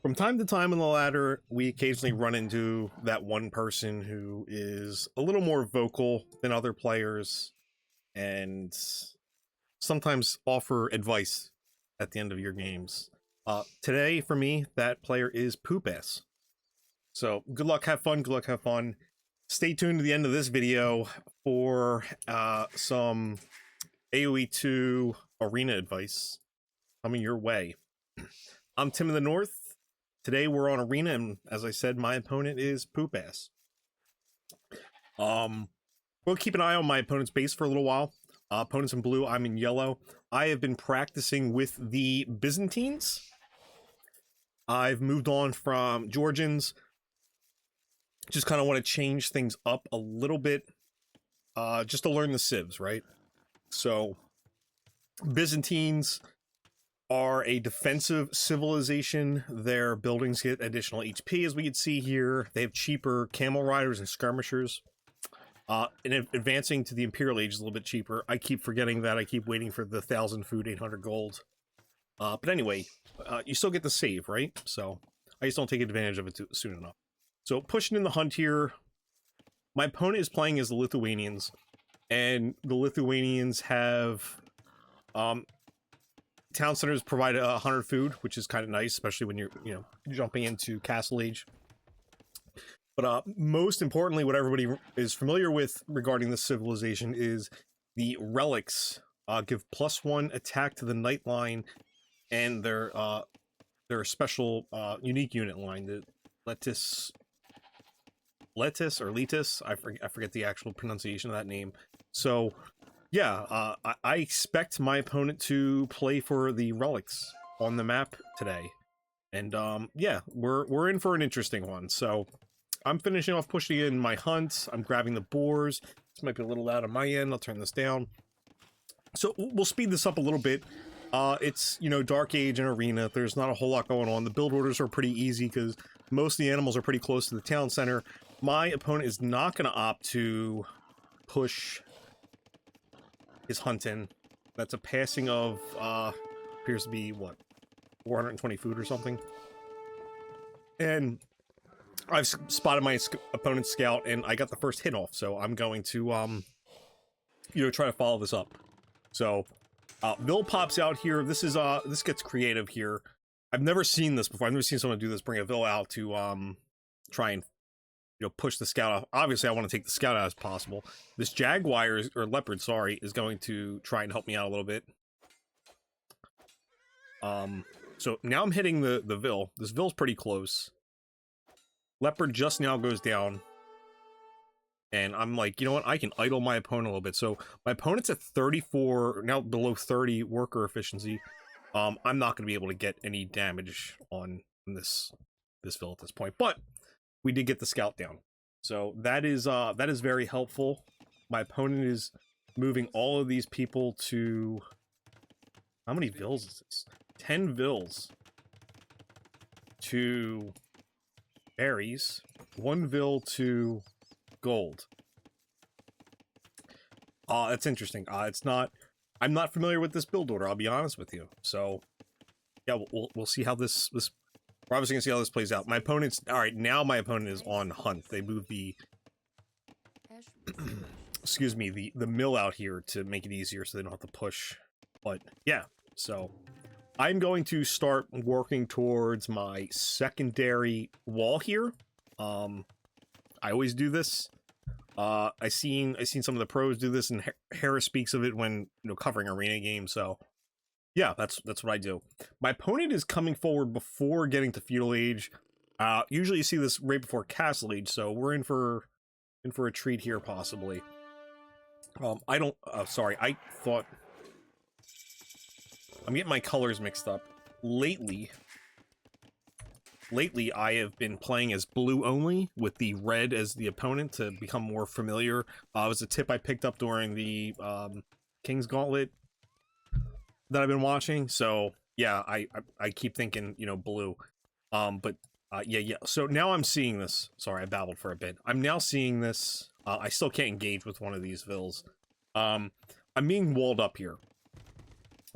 From time to time on the ladder, we occasionally run into that one person who is a little more vocal than other players and sometimes offer advice at the end of your games. Today, for me, that player is bAsE. So good luck, have fun, good luck, have fun. Stay tuned to the end of this video for some AoE 2 arena advice coming your way. I'm Tim in the North. Today we're on arena, and as I said, my opponent is bAsE. We'll keep an eye on my opponent's base for a little while. Opponent's in blue, I'm in yellow. I have been practicing with the Byzantines. I've moved on from Georgians. Just kind of want to change things up a little bit, just to learn the civs, right? So, Byzantines are a defensive civilization. Their buildings get additional HP, as we can see here. They have cheaper camel riders and skirmishers. And advancing to the Imperial Age is a little bit cheaper. I keep forgetting that. I keep waiting for the 1,000 food, 800 gold. But anyway, you still get the save, right? So I just don't take advantage of it soon enough. So pushing in the hunt here. My opponent is playing as the Lithuanians. And the Lithuanians have... town centers provide 100 food, which is kind of nice, especially when you're, jumping into Castle Age. But most importantly, what everybody is familiar with regarding this civilization is the relics give +1 attack to the knight line, and their special unique unit line, the Letis or Letis. I forget the actual pronunciation of that name. So yeah, I expect my opponent to play for the relics on the map today, and yeah, we're in for an interesting one. So I'm finishing off pushing in my hunt. I'm grabbing the boars. This might be a little loud on my end. I'll turn this down. So we'll speed this up a little bit. It's, Dark Age and Arena. There's not a whole lot going on. The build orders are pretty easy because most of the animals are pretty close to the town center. My opponent is not going to opt to push his hunt in. That's a passing of, appears to be, what, 420 food or something? And I've spotted my opponent's scout, and I got the first hit off, so I'm going to, try to follow this up. So, Bill pops out here. This is, this gets creative here. I've never seen this before. I've never seen someone do this, bring a Bill out to, try and, push the scout off. Obviously, I want to take the scout out as possible. This jaguar, or leopard, sorry, is going to try and help me out a little bit. So now I'm hitting the Vil. This Vil's pretty close. Leopard just now goes down. And I'm like, you know what? I can idle my opponent a little bit. So my opponent's at 34, now below 30 worker efficiency. I'm not going to be able to get any damage on this Vil at this point. But we did get the scout down. So that is very helpful. My opponent is moving all of these people to... How many Vils is this? 10 Vils to berries, 1 Vil to gold. That's interesting. I'm not familiar with this build order, I'll be honest with you. So yeah, we'll see how this we're obviously gonna see how this plays out. My opponent's alright, now my opponent is on hunt. They moved the excuse me, the mill out here to make it easier so they don't have to push. But yeah, so I'm going to start working towards my secondary wall here. I always do this. I seen some of the pros do this, and Harris speaks of it when covering arena games. So yeah, that's what I do. My opponent is coming forward before getting to feudal age. Usually you see this right before castle age, so we're in for a treat here possibly. Sorry, I thought I'm getting my colors mixed up. Lately I have been playing as blue only, with the red as the opponent to become more familiar. It was a tip I picked up during the King's Gauntlet that I've been watching. So yeah, I keep thinking, blue. Yeah. So now I'm seeing this. Sorry, I babbled for a bit. I'm now seeing this. I still can't engage with one of these Vils. I'm being walled up here.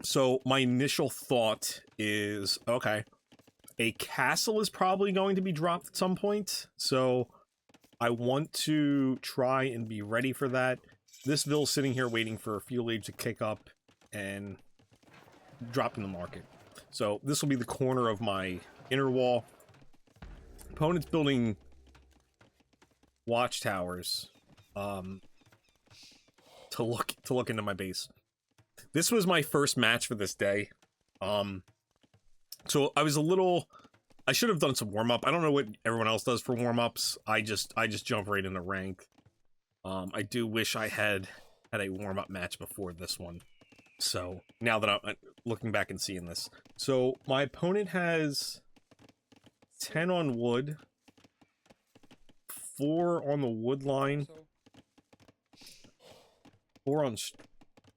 So my initial thought is, okay, A castle is probably going to be dropped at some point, so I want to try and be ready for that. This Ville's sitting here waiting for a fuel age to kick up and drop in the market. So this will be the corner of my inner wall. Opponent's building watchtowers to look into my base. This was my first match for this day. So I was I should have done some warm-up. I don't know what everyone else does for warm-ups. I just jump right into rank. I do wish I had a warm-up match before this one. So now that I'm looking back and seeing this. So my opponent has 10 on wood, 4 on the wood line, 4 on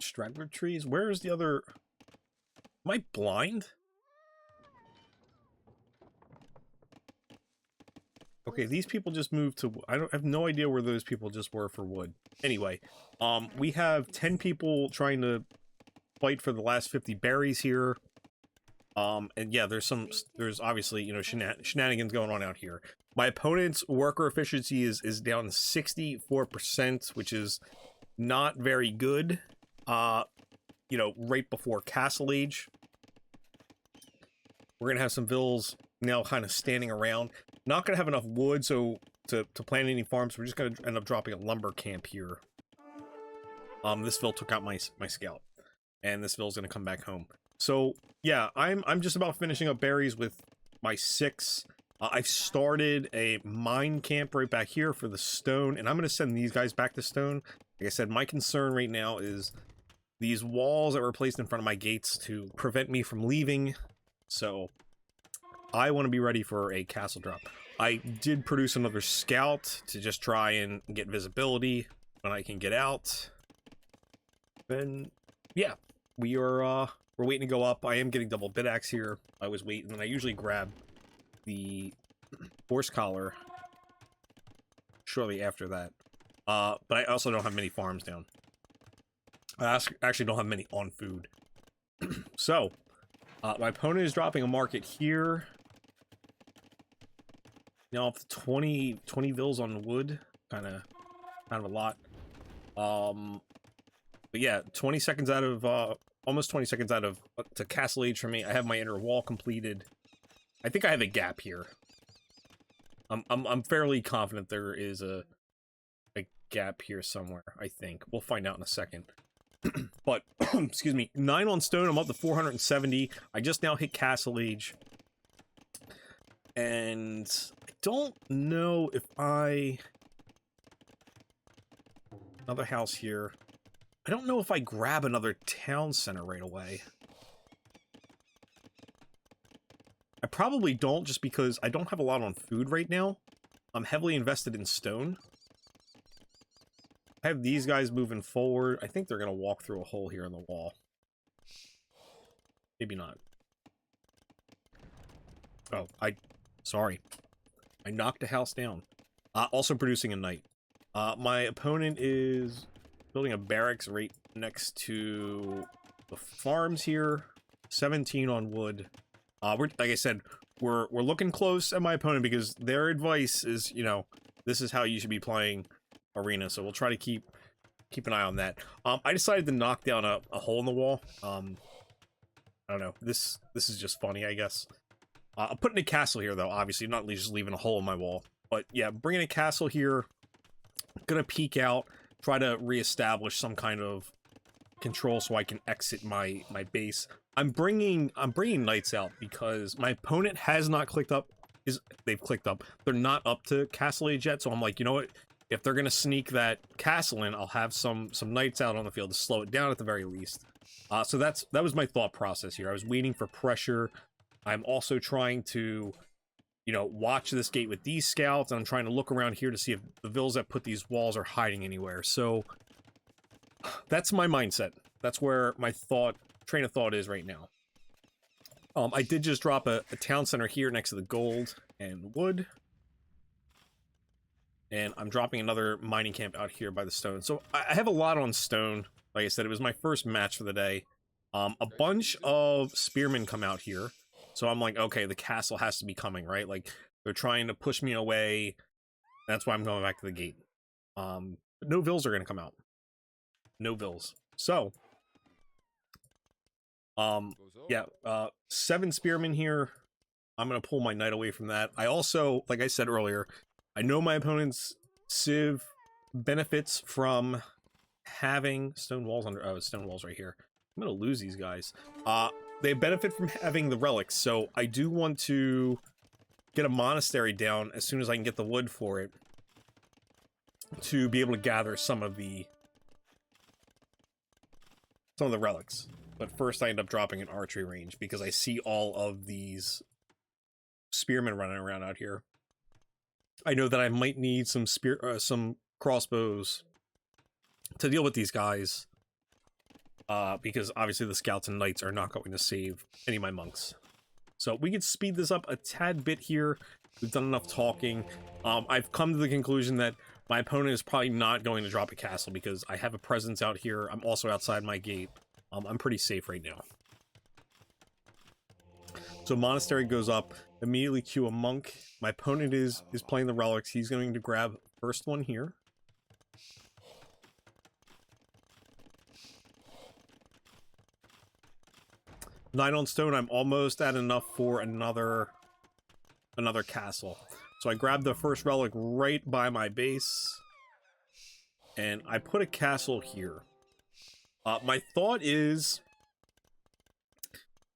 straggler trees. Where is the other? Am I blind? Okay, these people just moved to... I have no idea where those people just were for wood. Anyway, we have 10 people trying to fight for the last 50 berries here. And yeah, there's obviously, you know, shenanigans going on out here. My opponent's worker efficiency is down 64%, which is not very good. You know, right before Castle Age. We're gonna have some villas now kind of standing around. Not gonna have enough wood so to plant any farms. We're just gonna end up dropping a lumber camp here. This ville took out my scout, and this ville's gonna come back home. So yeah, I'm just about finishing up berries with my 6. I've started a mine camp right back here for the stone, and I'm gonna send these guys back to stone. Like I said, my concern right now is these walls that were placed in front of my gates to prevent me from leaving. So I want to be ready for a castle drop. I did produce another scout to just try and get visibility when I can get out. Then yeah, we're waiting to go up. I am getting double bit-axe here. I was waiting, and I usually grab the horse collar shortly after that. But I also don't have many farms down. I actually don't have many on food. So my opponent is dropping a market here. Now up to 20 vills on wood, kind of a lot. But yeah, 20 seconds out of almost 20 seconds out of to Castle Age for me. I have my inner wall completed. I think I have a gap here. I'm fairly confident there is a gap here somewhere. I think we'll find out in a second. But excuse me, 9 on stone. I'm up to 470. I just now hit Castle Age, and I don't know if another house here. I don't know if I grab another town center right away. I probably don't, just because I don't have a lot on food right now. I'm heavily invested in stone. I have these guys moving forward. I think they're going to walk through a hole here in the wall. Maybe not. Oh, sorry. I knocked a house down. Also producing a knight. My opponent is building a barracks right next to the farms here. 17 on wood. Like I said, we're looking close at my opponent because their advice is, you know, this is how you should be playing Arena. So we'll try to keep an eye on that. I decided to knock down a hole in the wall. I don't know. This is just funny, I guess. I'm putting a castle here, though. Obviously, not just leaving a hole in my wall. But yeah, bringing a castle here. Gonna peek out, try to reestablish some kind of control so I can exit my base. I'm bringing knights out because my opponent has not clicked up. They've clicked up. They're not up to Castle Age yet. So I'm like, you know what? If they're gonna sneak that castle in, I'll have some knights out on the field to slow it down at the very least. So that was my thought process here. I was waiting for pressure. I'm also trying to, you know, watch this gate with these scouts, and I'm trying to look around here to see if the vills that put these walls are hiding anywhere. So that's my mindset. That's where my train of thought is right now. I did just drop a town center here next to the gold and wood. And I'm dropping another mining camp out here by the stone. So I have a lot on stone. Like I said, it was my first match for the day. A bunch of spearmen come out here. So I'm like, okay, the castle has to be coming, right? Like, they're trying to push me away. That's why I'm going back to the gate. But no vills are going to come out. No vills. So, yeah, 7 spearmen here. I'm going to pull my knight away from that. I also, like I said earlier, I know my opponent's civ benefits from having stone walls under, oh, stone walls right here. I'm going to lose these guys. They benefit from having the relics, so I do want to get a monastery down as soon as I can get the wood for it to be able to gather some of the relics. But first I end up dropping an archery range because I see all of these spearmen running around out here. I know that I might need some some crossbows to deal with these guys, because obviously the scouts and knights are not going to save any of my monks. So we can speed this up a tad bit here. We've done enough talking. I've come to the conclusion that my opponent is probably not going to drop a castle because I have a presence out here. I'm also outside my gate. I'm pretty safe right now. So monastery goes up, immediately queue a monk. My opponent is playing the relics. He's going to grab first one here. Nine on stone, I'm almost at enough for another castle. So I grabbed the first relic right by my base, and I put a castle here. My thought is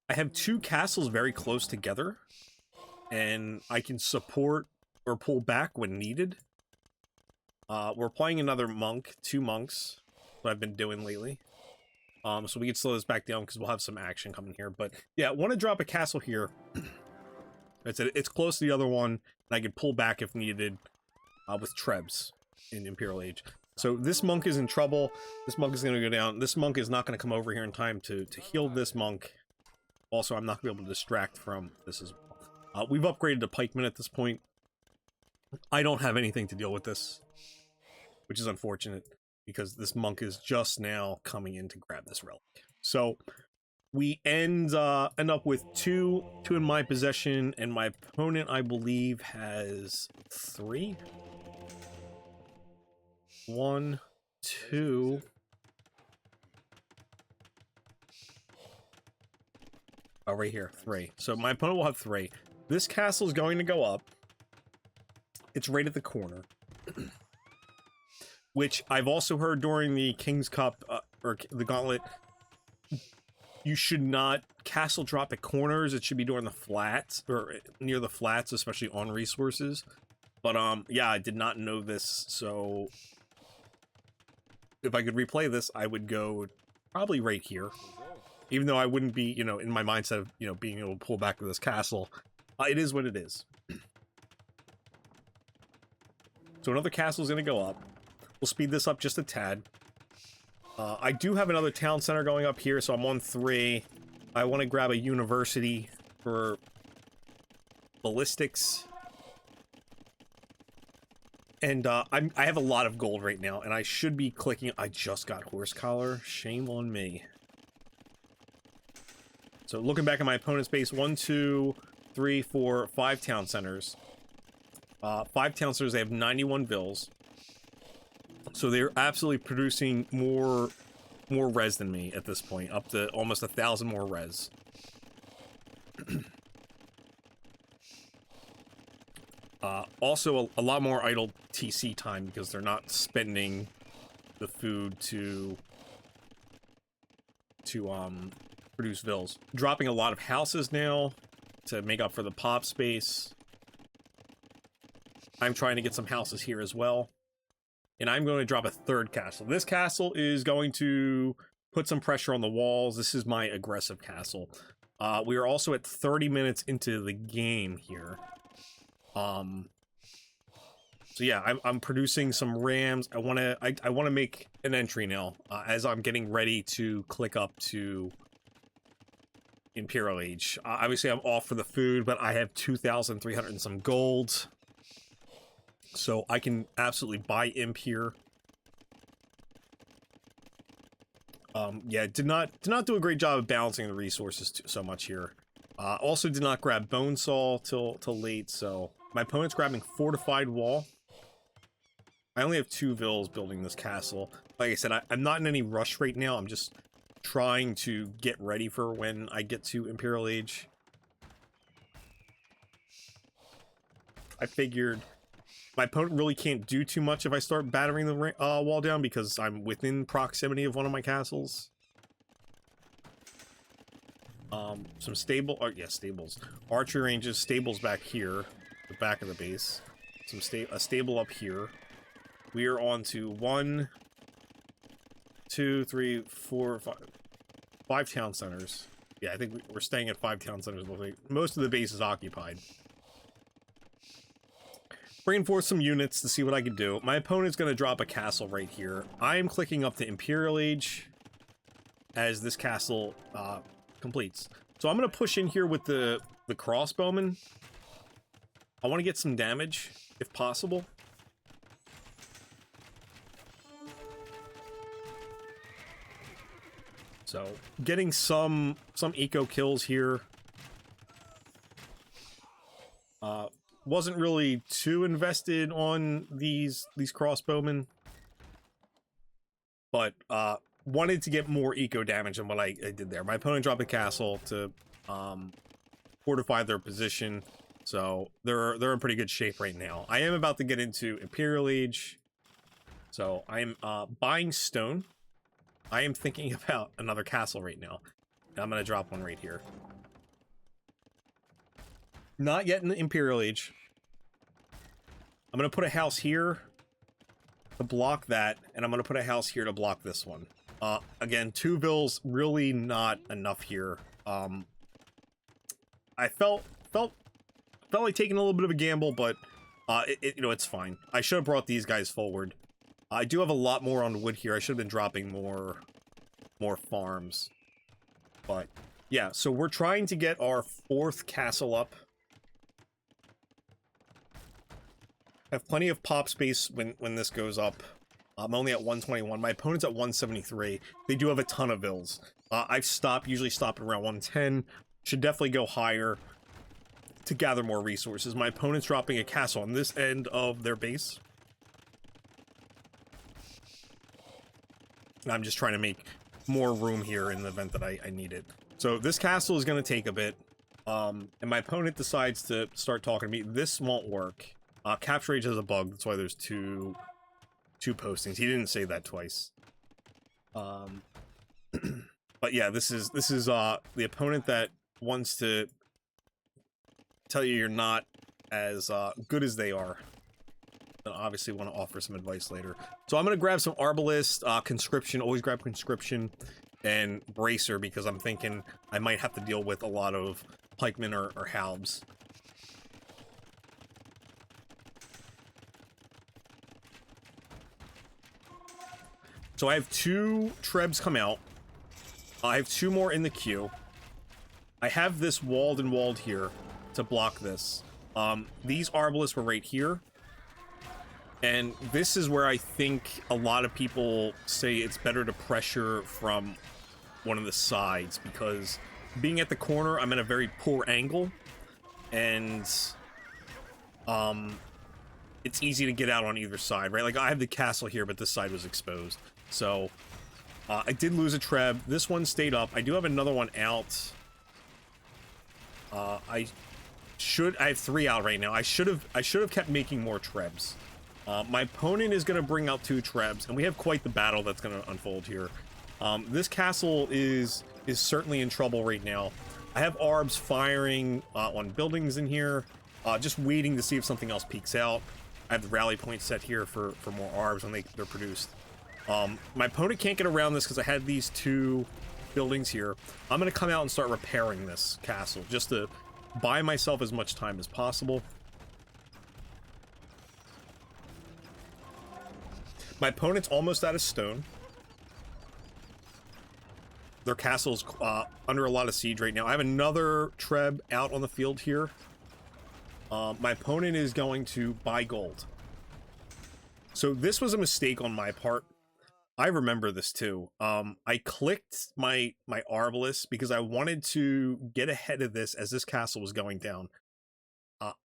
I have 2 castles very close together, and I can support or pull back when needed. We're playing another monk, 2 monks, what I've been doing lately. So we can slow this back down because we'll have some action coming here. But yeah, I want to drop a castle here. It's close to the other one, and I can pull back if needed with Trebs in Imperial Age. So this monk is in trouble. This monk is going to go down. This monk is not going to come over here in time to heal this monk. Also, I'm not going to be able to distract from this as well. We've upgraded to pikemen at this point. I don't have anything to deal with this, which is unfortunate, because this monk is just now coming in to grab this relic. So we end up with two in my possession, and my opponent, I believe, has 3. 1, 2. Oh, right here, 3. So my opponent will have 3. This castle is going to go up. It's right at the corner. Which I've also heard during the King's Cup, or the Gauntlet, you should not castle drop at corners. It should be during the flats, or near the flats, especially on resources. But, yeah, I did not know this, so if I could replay this, I would go probably right here. Even though I wouldn't be, you know, in my mindset of, you know, being able to pull back to this castle. It is what it is. So another castle is going to go up. We'll speed this up just a tad. I do have another town center going up here, so I'm on 3. I want to grab a university for ballistics. And I have a lot of gold right now, and I should be clicking. I just got horse collar. Shame on me. So looking back at my opponent's base, 1, 2, 3, 4, 5 town centers. 5 town centers, they have 91 vills. So they're absolutely producing more res than me at this point, up to almost 1,000 more res. Also, a lot more idle TC time because they're not spending the food to produce vills. Dropping a lot of houses now to make up for the pop space. I'm trying to get some houses here as well. And I'm going to drop a 3rd castle. This castle is going to put some pressure on the walls. This is my aggressive castle. We are also at 30 minutes into the game here. So yeah, I'm producing some rams. I want to make an entry now as I'm getting ready to click up to Imperial Age. Obviously, I'm off for the food, but I have 2,300 and some gold. So I can absolutely buy imp here. Yeah, did not do a great job of balancing the resources so much here. Also did not grab bone saw till late, so my opponent's grabbing fortified wall. I only have 2 vills building this castle. Like I said, I'm not in any rush right now. I'm just trying to get ready for when I get to Imperial Age. I figured my opponent really can't do too much if I start battering the wall down because I'm within proximity of one of my castles. Some stables. Archery ranges, stables back here, the back of the base. A stable up here. We are on to 1, 2, 3, 4, 5 town centers. Yeah, I think we're staying at 5 town centers. Most of the base is occupied. Bringing forth some units to see what I can do. My opponent's going to drop a castle right here. I am clicking up to Imperial Age as this castle completes. So I'm going to push in here with the crossbowmen. I want to get some damage, if possible. So, getting some eco kills here. Wasn't really too invested on these crossbowmen, but wanted to get more eco damage than what I did there. My opponent dropped a castle to fortify their position, so they're in pretty good shape right now. I am about to get into Imperial Age, so I am buying stone. I am thinking about another castle right now. I'm going to drop one right here. Not yet in the Imperial Age. I'm going to put a house here to block that, and I'm going to put a house here to block this one. Again, 2 vills, really not enough here. I felt like taking a little bit of a gamble, but it's fine. I should have brought these guys forward. I do have a lot more on wood here. I should have been dropping more farms. But yeah, so we're trying to get our 4th castle up. I have plenty of pop space when this goes up. I'm only at 121. My opponent's at 173. They do have a ton of vills. I've usually stop at around 110. Should definitely go higher to gather more resources. My opponent's dropping a castle on this end of their base. And I'm just trying to make more room here in the event that I need it. So this castle is going to take a bit. And my opponent decides to start talking to me. This won't work. Capture Age has a bug. That's why there's two postings. He didn't say that twice. But yeah, this is the opponent that wants to tell you you're not as good as they are. And obviously want to offer some advice later. So I'm going to grab some Arbalist, Conscription, always grab Conscription, and Bracer, because I'm thinking I might have to deal with a lot of pikemen or halbs. So I have 2 Trebs come out. I have 2 more in the queue. I have this walled here to block this. These Arbalists were right here. And this is where I think a lot of people say it's better to pressure from one of the sides, because being at the corner, I'm in a very poor angle, and it's easy to get out on either side, right? Like, I have the castle here, but this side was exposed. So, I did lose a Treb. This one stayed up. I do have another one out. I have 3 out right now. I should have kept making more Trebs. My opponent is going to bring out 2 Trebs, and we have quite the battle that's going to unfold here. This castle is certainly in trouble right now. I have Arbs firing on buildings in here, just waiting to see if something else peeks out. I have the rally point set here for more Arbs when they're produced. My opponent can't get around this because I had these 2 buildings here. I'm going to come out and start repairing this castle, just to buy myself as much time as possible. My opponent's almost out of stone. Their castle's under a lot of siege right now. I have another Treb out on the field here. My opponent is going to buy gold. So this was a mistake on my part. I remember this too. I clicked my Arbalest because I wanted to get ahead of this as this castle was going down.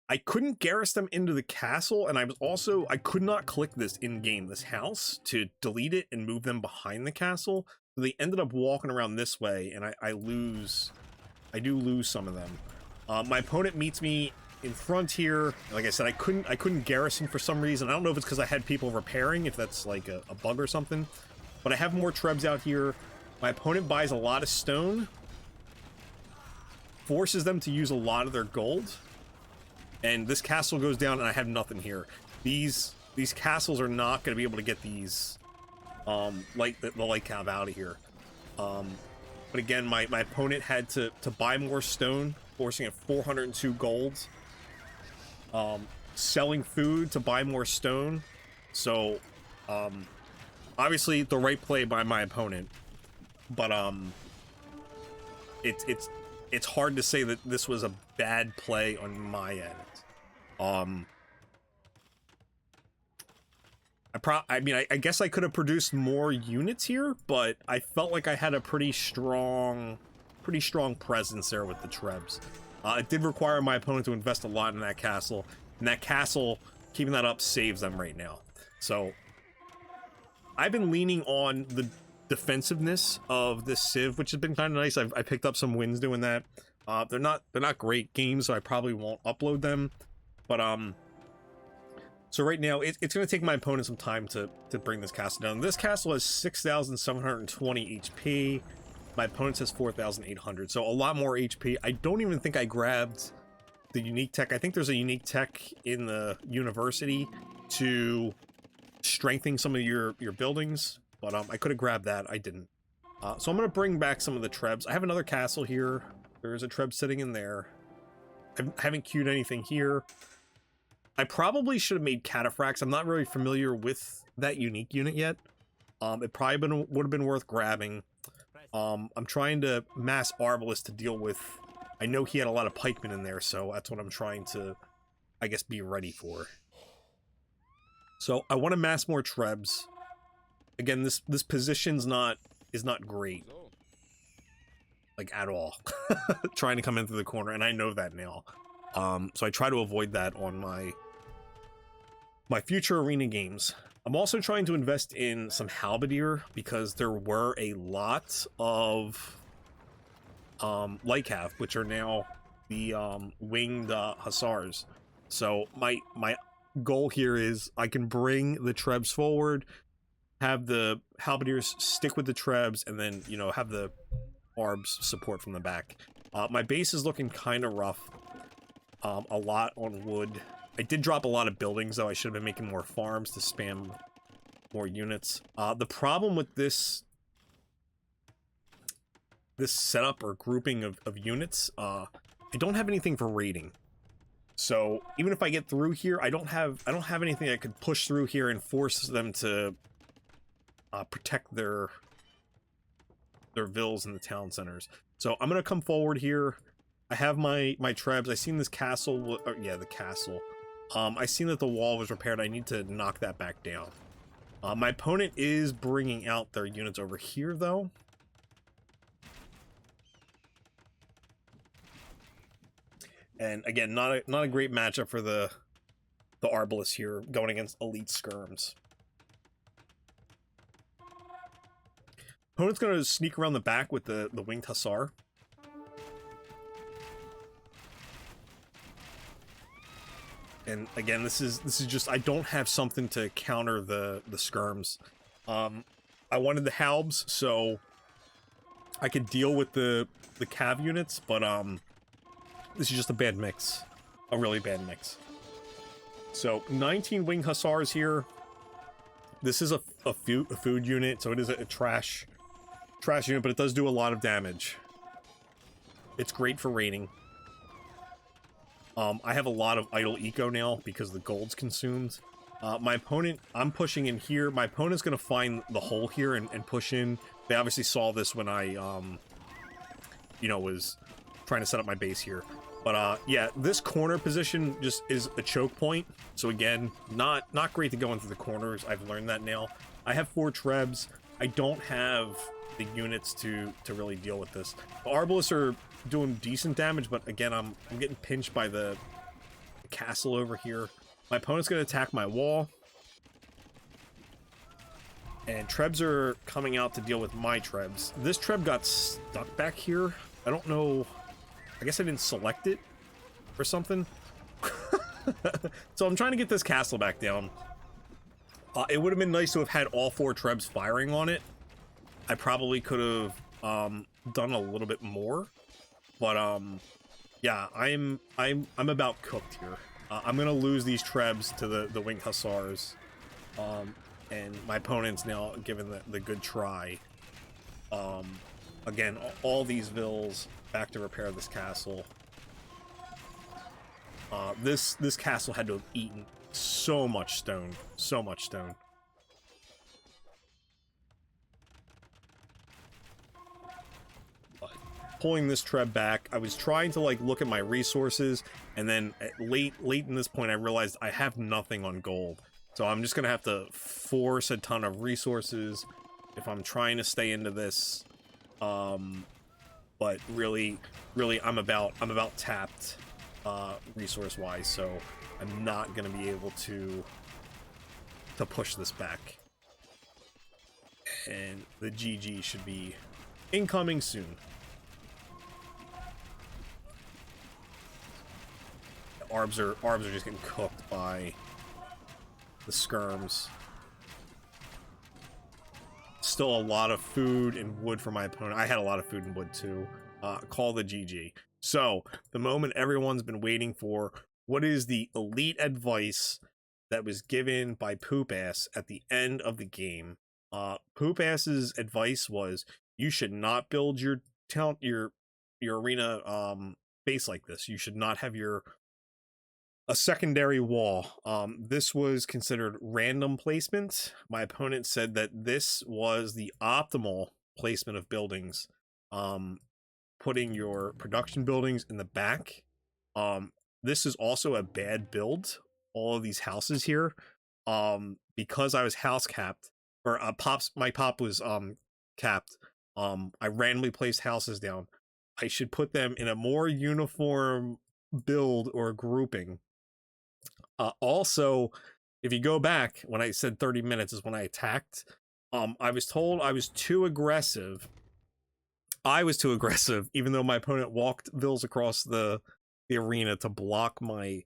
I couldn't garrison them into the castle, and I could not click this in-game, this house, to delete it and move them behind the castle. So they ended up walking around this way, and I do lose some of them. My opponent meets me in front here. Like I said, I couldn't garrison for some reason. I don't know if it's because I had people repairing, if that's like a bug or something. But I have more trebs out here. My opponent buys a lot of stone, forces them to use a lot of their gold, and this castle goes down, and I have nothing here. These castles are not going to be able to get these like the lIkE out of here. But again, my opponent had to buy more stone, forcing at 402 gold. Selling food to buy more stone. So obviously the right play by my opponent, but it's hard to say that this was a bad play on my end. I guess I could have produced more units here, but I felt like I had a pretty strong presence there with the trebs. It did require my opponent to invest a lot in that castle, and that castle, keeping that up, saves them right now. So I've been leaning on the defensiveness of this Civ, which has been kind of nice. I picked up some wins doing that. They're not great games, so I probably won't upload them. But so right now it's going to take my opponent some time to bring this castle down. This castle has 6,720 HP. My opponent has 4,800, so a lot more HP. I don't even think I grabbed the unique tech. I think there's a unique tech in the university to strengthen some of your buildings, but I could have grabbed that. I didn't. So I'm going to bring back some of the trebs. I have another castle here. There's a treb sitting in there. I haven't queued anything here. I probably should have made cataphracts. I'm not really familiar with that unique unit yet. It probably would have been worth grabbing. I'm trying to mass Arbalest to deal with. I know he had a lot of pikemen in there, so that's what I'm trying to, I guess, be ready for. So I want to mass more trebs. Again, this position's is not great, like at all. Trying to come in through the corner, and I know that now. So I try to avoid that on my future arena games. I'm also trying to invest in some halberdier because there were a lot of lIkE, which are now the winged hussars. So my goal here is I can bring the trebs forward, have the halberdiers stick with the trebs, and then, you know, have the arbs support from the back. My base is looking kind of rough. A lot on wood. I did drop a lot of buildings, though. I should have been making more farms to spam more units. The problem with this setup or grouping of units, I don't have anything for raiding. So even if I get through here, I don't have anything I could push through here and force them to protect their villas in the town centers. So I'm gonna come forward here. I have my trebs. I seen this castle. Yeah, the castle. I seen that the wall was repaired. I need to knock that back down. My opponent is bringing out their units over here, though. And again, not a great matchup for the Arbalest here, going against elite skirms. Opponent's going to sneak around the back with the winged hussar. And again, this is just, I don't have something to counter the skirms. I wanted the halbs so I could deal with the cav units, but this is just a bad mix, a really bad mix. So 19 winged hussars here. This is a food unit, so it is a trash unit, but it does do a lot of damage. It's great for raiding. I have a lot of idle eco now because the gold's consumed. My opponent, I'm pushing in here. My opponent's going to find the hole here and push in. They obviously saw this when I, you know, was trying to set up my base here. But, yeah, this corner position just is a choke point. So, again, not great to go into the corners. I've learned that now. I have 4 trebs. I don't have the units to really deal with this. The Arbalists are doing decent damage, but again, I'm getting pinched by the castle over here. My opponent's going to attack my wall. And Trebs are coming out to deal with my Trebs. This Treb got stuck back here. I don't know. I guess I didn't select it or something. So I'm trying to get this castle back down. It would have been nice to have had all 4 Trebs firing on it. I probably could have done a little bit more. But yeah, I'm about cooked here. I'm gonna lose these Trebs to the Winged Hussars. And my opponent's now given the good try. Again, all these vills back to repair this castle. This castle had to have eaten so much stone. So much stone. But pulling this Treb back, I was trying to like look at my resources, and then late in this point I realized I have nothing on gold. So I'm just gonna have to force a ton of resources if I'm trying to stay into this. But really I'm about tapped resource wise, so I'm not gonna be able to push this back. And the GG should be incoming soon. The Arbs are just getting cooked by the skirms. Still a lot of food and wood for my opponent. I had a lot of food and wood too. Call the GG. So the moment everyone's been waiting for, what is the elite advice that was given by bAsE at the end of the game? bASE's advice was you should not build your arena base like this. You should not have a secondary wall. This was considered random placement. My opponent said that this was the optimal placement of buildings. Putting your production buildings in the back. This is also a bad build. All of these houses here. Because I was house capped, or my pop was capped. I randomly placed houses down. I should put them in a more uniform build or grouping. Also, if you go back, when I said 30 minutes is when I attacked, I was told I was too aggressive. I was too aggressive, even though my opponent walked vills across the arena to block my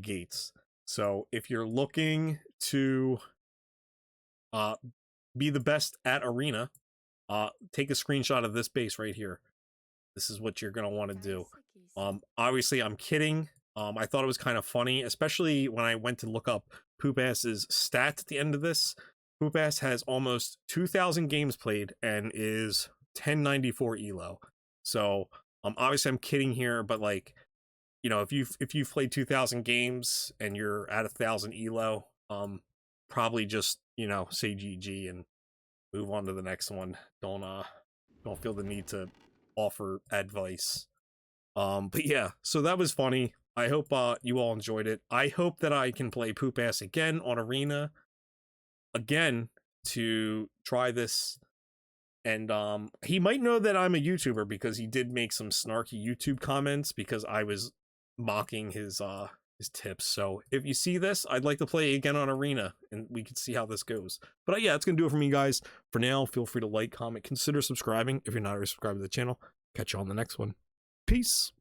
gates. So if you're looking to be the best at arena, take a screenshot of this base right here. This is what you're going to want to do. Obviously, I'm kidding. I thought it was kind of funny, especially when I went to look up bASE's stats at the end of this. bAsE has almost 2,000 games played and is 1094 elo. So obviously I'm kidding here, but like, you know, if you've played 2,000 games and you're at 1,000 elo, probably just, you know, say GG and move on to the next one. Don't feel the need to offer advice. But yeah, so that was funny. I hope you all enjoyed it. I hope that I can play bAsE again on Arena again to try this. And he might know that I'm a YouTuber because he did make some snarky YouTube comments because I was mocking his tips. So if you see this, I'd like to play again on Arena and we can see how this goes. But yeah, that's gonna do it for me, guys. For now, feel free to like, comment, consider subscribing if you're not already subscribed to the channel. Catch you on the next one. Peace.